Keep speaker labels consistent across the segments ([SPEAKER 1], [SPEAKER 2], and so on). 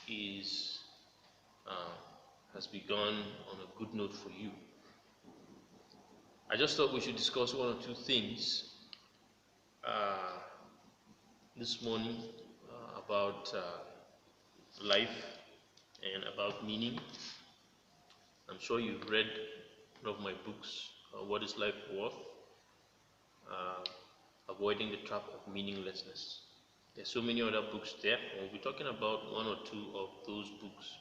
[SPEAKER 1] is uh, has begun on a good note for you. I just thought we should discuss one or two things uh, this morning about life and about meaning. I'm sure you've read one of my books, What is Life Worth? Uh, Avoiding the Trap of Meaninglessness. There's so many other books there. We'll be talking about one or two of those books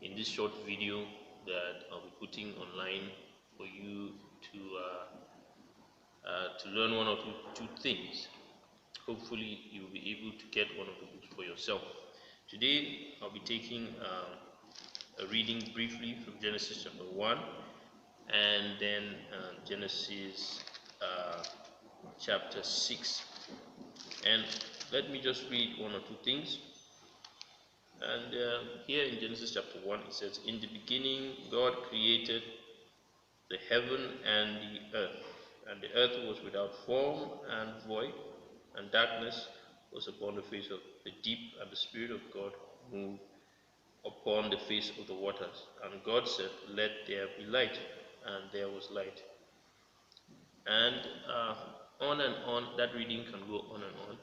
[SPEAKER 1] in this short video that I'll be putting online for you to learn one or two things. Hopefully, you'll be able to get one of the books for yourself. Today, I'll be taking a reading briefly from Genesis chapter 1 and then Genesis chapter 6. And let me just read one or two things. And here in Genesis chapter 1, it says, "In the beginning, God created the heaven and the earth. And the earth was without form and void, and darkness was upon the face of the deep, and the Spirit of God moved upon the face of the waters. And God said, Let there be light, and there was light." And on and on, that reading can go on and on.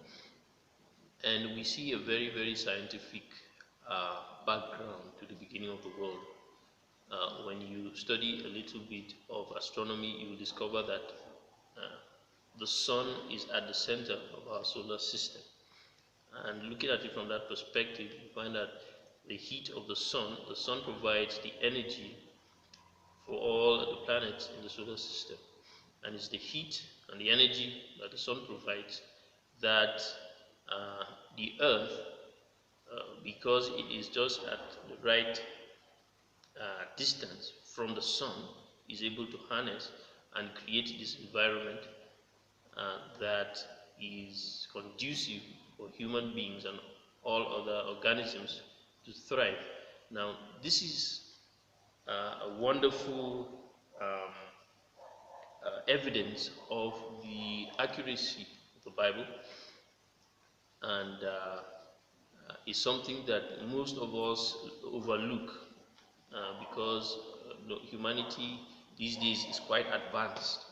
[SPEAKER 1] And we see a very, very scientific background to the beginning of the world. When you study a little bit of astronomy, you will discover that the sun is at the center of our solar system. And looking at it from that perspective, you find that the heat of the sun provides the energy for all the planets in the solar system. And it's the heat and the energy that the sun provides that the earth, because it is just at the right distance from the sun, is able to harness and create this environment that is conducive for human beings and all other organisms to thrive. Now, this is a wonderful evidence of the accuracy of the Bible, and is something that most of us overlook because humanity these days is quite advanced,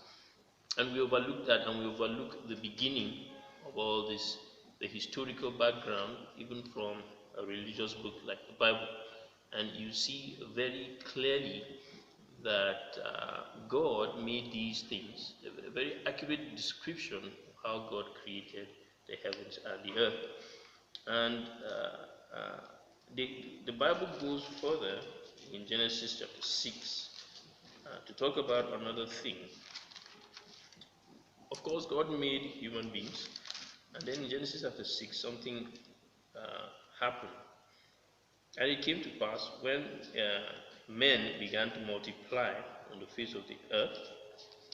[SPEAKER 1] and we overlook that, and we overlook the beginning of all this, the historical background, even from a religious book like the Bible. And you see very clearly that God made these things, a very accurate description of how God created the heavens and the earth. And the Bible goes further in Genesis chapter 6 to talk about another thing. Of course, God made human beings, and then in Genesis chapter 6, something happened. And it came to pass when men began to multiply on the face of the earth,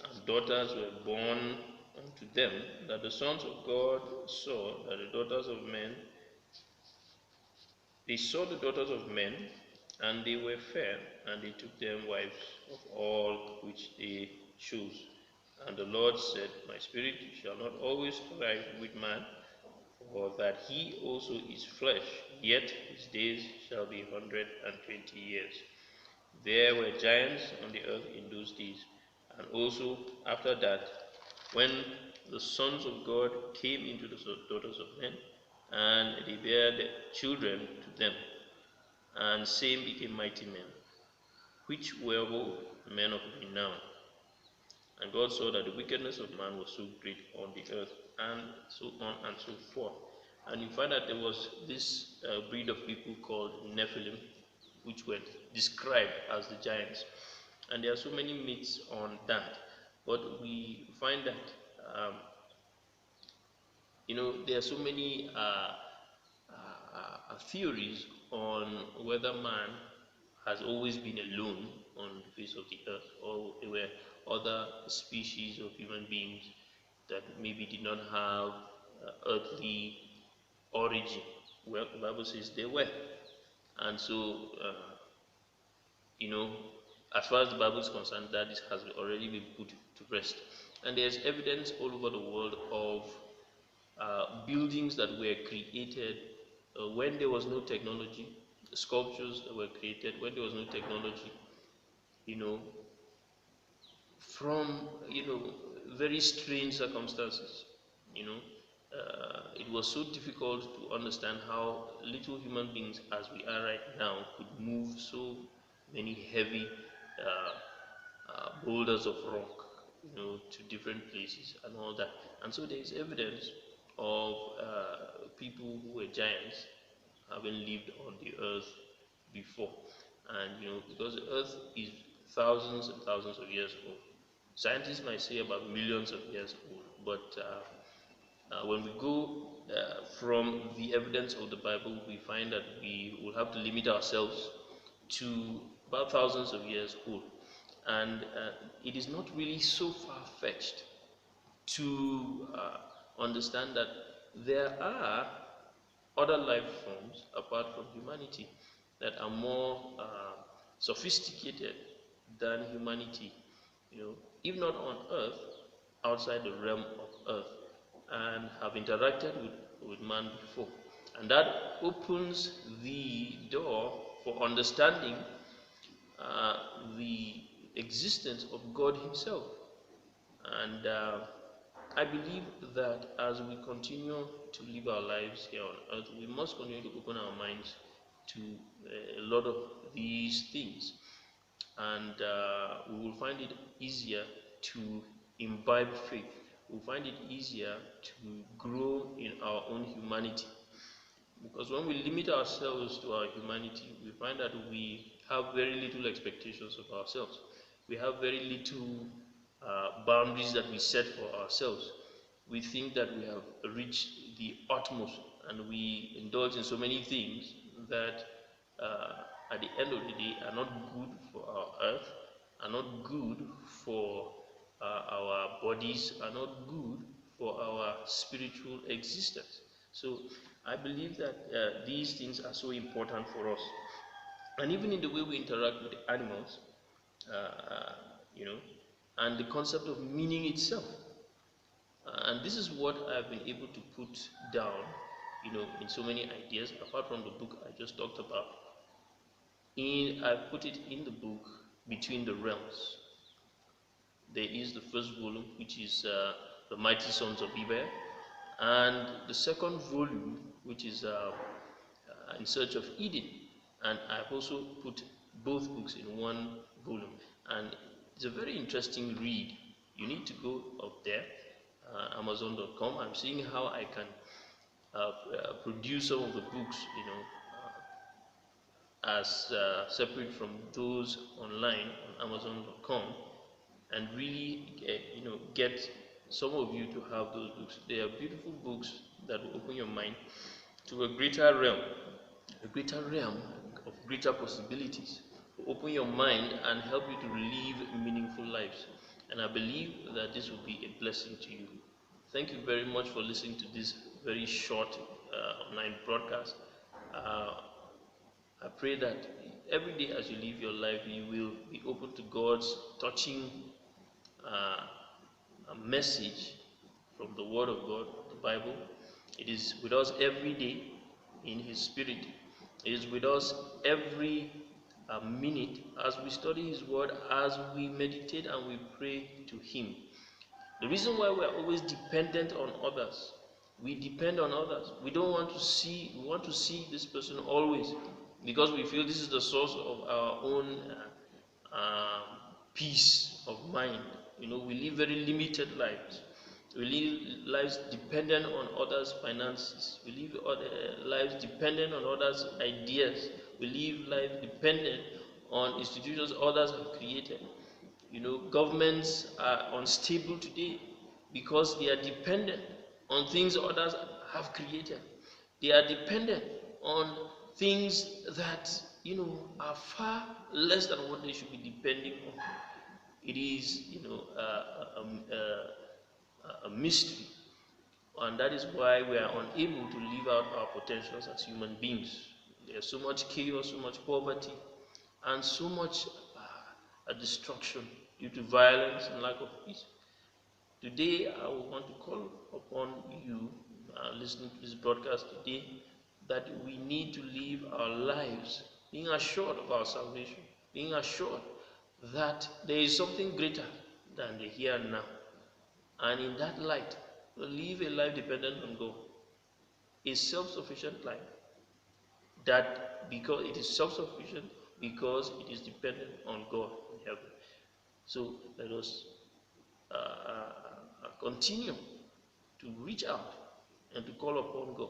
[SPEAKER 1] and daughters were born unto them, that the sons of God saw that the daughters of men, they saw the daughters of men, and they were fair, and they took them wives of all which they chose. And the Lord said, My spirit shall not always strive with man, for that he also is flesh, yet his days shall be 120 years. There were giants on the earth in those days, and also after that, when the sons of God came into the daughters of men, and they bare their children to them, and same became mighty men, which were both men of renown. And God saw that the wickedness of man was so great on the earth, and so on and so forth. And you find that there was this breed of people called Nephilim, which were described as the giants. And there are so many myths on that. But we find that, there are so many theories on whether man has always been alone on the face of the earth, or there were other species of human beings that maybe did not have earthly origin. Well, the Bible says they were. And so, as far as the Bible is concerned, that has already been put to rest. And there's evidence all over the world of buildings that were created when there was no technology, sculptures that were created when there was no technology, you know, from very strange circumstances. It was so difficult to understand how little human beings as we are right now could move so many heavy boulders of rock, to different places and all that. And so there is evidence of people who were giants having lived on the earth before. And because the earth is thousands and thousands of years old, scientists might say about millions of years old, but when we go from the evidence of the Bible, we find that we will have to limit ourselves to about thousands of years old. And it is not really so far-fetched to understand that there are other life forms apart from humanity that are more sophisticated than humanity, if not on earth, outside the realm of earth, and have interacted with man before. And that opens the door for understanding the existence of God Himself. And I believe that as we continue to live our lives here on earth, we must continue to open our minds to a lot of these things. And we will find it easier to imbibe faith. We'll find it easier to grow in our own humanity. Because when we limit ourselves to our humanity, we find that we have very little expectations of ourselves. We have very little boundaries that we set for ourselves. We think that we have reached the utmost, and we indulge in so many things that at the end of the day are not good for our earth, are not good for our bodies, are not good for our spiritual existence. So I believe that these things are so important for us. And even in the way we interact with the animals, you know, and the concept of meaning itself. And this is what I've been able to put down, in so many ideas, apart from the book I just talked about. I put it in the book Between the Realms. There is the first volume, which is The Mighty Sons of Eber, and the second volume, which is In Search of Eden. And I've also put both books in one volume, and it's a very interesting read. You need to go up there, Amazon.com. I'm seeing how I can produce some of the books, as separate from those online on Amazon.com, and really, get some of you to have those books. They are beautiful books that will open your mind to a greater realm of greater possibilities, to open your mind and help you to live meaningful lives. And I believe that this will be a blessing to you. Thank you very much for listening to this very short online broadcast. I pray that every day as you live your life, you will be open to God's touching a message from the Word of God, the Bible. It is with us every day in His Spirit. It is with us every minute as we study His Word, as we meditate and we pray to Him. The reason why we are always dependent on others, we depend on others. We want to see this person always, because we feel this is the source of our own peace of mind. We live very limited lives. We live lives dependent on others' finances. We live lives dependent on others' ideas. We live lives dependent on institutions others have created. Governments are unstable today because they are dependent on things others have created. They are dependent on things that are far less than what they should be depending on. It is a mystery, and that is why we are unable to live out our potentials as human beings. There's so much chaos, so much poverty, and so much destruction due to violence and lack of peace. Today, I want to call upon you listening to this broadcast today that we need to live our lives being assured of our salvation, being assured that there is something greater than the here and now. And in that light, live a life dependent on God, a self-sufficient life. That because it is self-sufficient, because it is dependent on God in heaven. So let us continue to reach out and to call upon God